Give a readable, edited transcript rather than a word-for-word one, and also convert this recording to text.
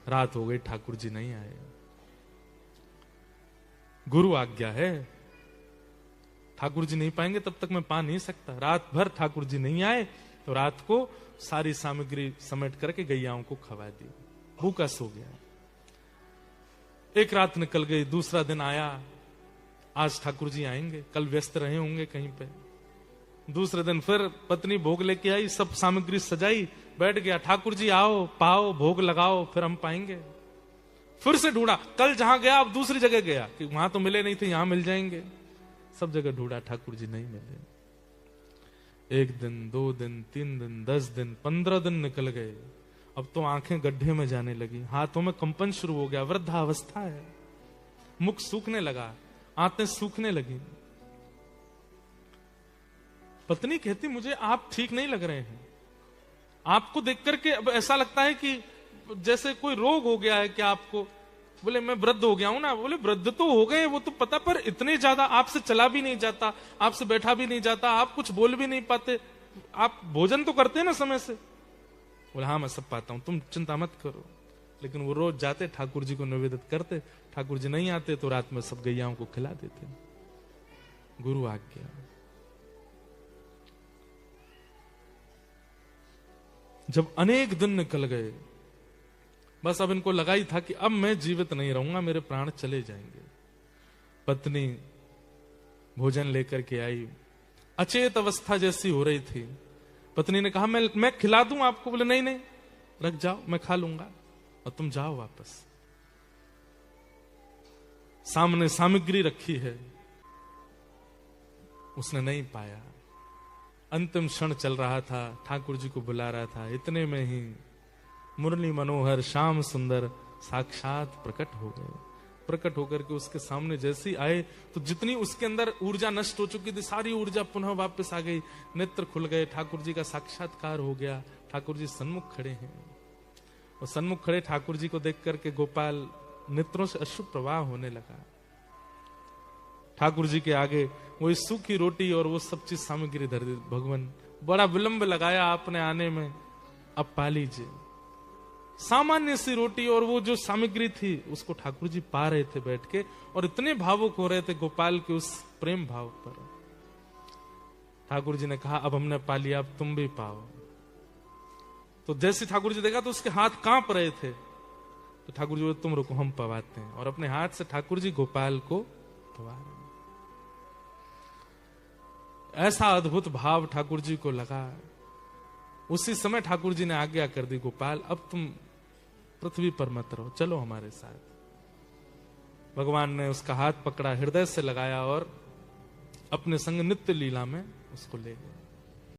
रात हो गई, ठाकुर जी नहीं आए। गुरु आज्ञा है, ठाकुर जी नहीं पाएंगे तब तक मैं पा नहीं सकता। रात भर ठाकुर जी नहीं आए तो रात को सारी सामग्री समेट करके गैयाओं को खवा दी, भूखा सो गया। एक रात निकल गई, दूसरा दिन आया, आज ठाकुर जी आएंगे, कल व्यस्त रहे होंगे कहीं पे। दूसरे दिन फिर पत्नी भोग लेके आई, सब सामग्री सजाई, बैठ गया, ठाकुर जी आओ, पाओ, भोग लगाओ, फिर हम पाएंगे। फिर से ढूंढा, कल जहां गया अब दूसरी जगह गया कि वहां तो मिले नहीं थे, यहां मिल जाएंगे। सब जगह ढूंढा, ठाकुर जी नहीं मिले। 1 दिन, 2 दिन, 3 दिन, 10 दिन, 15 दिन निकल गए। अब तो आंखें गड्ढे में जाने लगी, हाथों में कंपन शुरू हो गया, वृद्धावस्था है, मुख सूखने लगा, आंतें सूखने लगी। पत्नी कहती, मुझे आप ठीक नहीं लग रहे हैं, आपको देख करके अब ऐसा लगता है कि जैसे कोई रोग हो गया है क्या आपको? बोले मैं वृद्ध हो गया हूं ना। बोले वृद्ध तो हो गए वो तो पता, पर इतने ज्यादा आपसे चला भी नहीं जाता, आपसे बैठा भी नहीं जाता, आप कुछ बोल भी नहीं पाते, आप भोजन तो करते हैं ना समय से? बोले हाँ मैं सब पाता हूं, तुम चिंता मत करो। लेकिन वो रोज जाते, ठाकुर जी को निवेदित करते, ठाकुर जी नहीं आते तो रात में सब गैयाओं को खिला देते। गुरु आज्ञा। जब अनेक दिन निकल गए, बस अब इनको लगा ही था कि अब मैं जीवित नहीं रहूंगा, मेरे प्राण चले जाएंगे। पत्नी भोजन लेकर के आई, अचेत अवस्था जैसी हो रही थी। पत्नी ने कहा मैं खिला दूं आपको। बोले नहीं नहीं, रख जाओ, मैं खा लूंगा और तुम जाओ वापस। सामने सामग्री रखी है, उसने नहीं पाया। अंतिम क्षण चल रहा था, ठाकुर जी को बुला रहा था, इतने में ही मुरली मनोहर श्याम सुंदर साक्षात प्रकट हो गए। प्रकट होकर के उसके सामने जैसे आए तो जितनी उसके अंदर ऊर्जा नष्ट हो चुकी थी, सारी ऊर्जा पुनः वापस आ गई, नेत्र खुल गए, ठाकुर जी का साक्षात्कार हो गया। ठाकुर जी सन्मुख खड़े हैं, और सन्मुख खड़े ठाकुर जी को देख करके गोपाल नेत्रों से अश्रु प्रवाह होने लगा। ठाकुर जी के आगे वो सूखी रोटी और वो सब चीज सामग्री धर दी। भगवान बड़ा विलंब लगाया आपने आने में, अब पा लीजिए। सामान्य सी रोटी और वो जो सामग्री थी उसको ठाकुर जी पा रहे थे बैठ के, और इतने भावुक हो रहे थे गोपाल के उस प्रेम भाव पर। ठाकुर जी ने कहा अब हमने पा लिया, अब तुम भी पाओ। तो जैसे ठाकुर जी देखा तो उसके हाथ कांप रहे थे, तो ठाकुर जी बोले तुम रुको, हम पवाते हैं। और अपने हाथ से ठाकुर जी गोपाल को पवा रहे। ऐसा अद्भुत भाव ठाकुर जी को लगा। उसी समय ठाकुर जी ने आज्ञा कर दी, गोपाल अब तुम पृथ्वी पर मत रहो, चलो हमारे साथ। भगवान ने उसका हाथ पकड़ा, हृदय से लगाया और अपने संग नित्य लीला में उसको ले गए।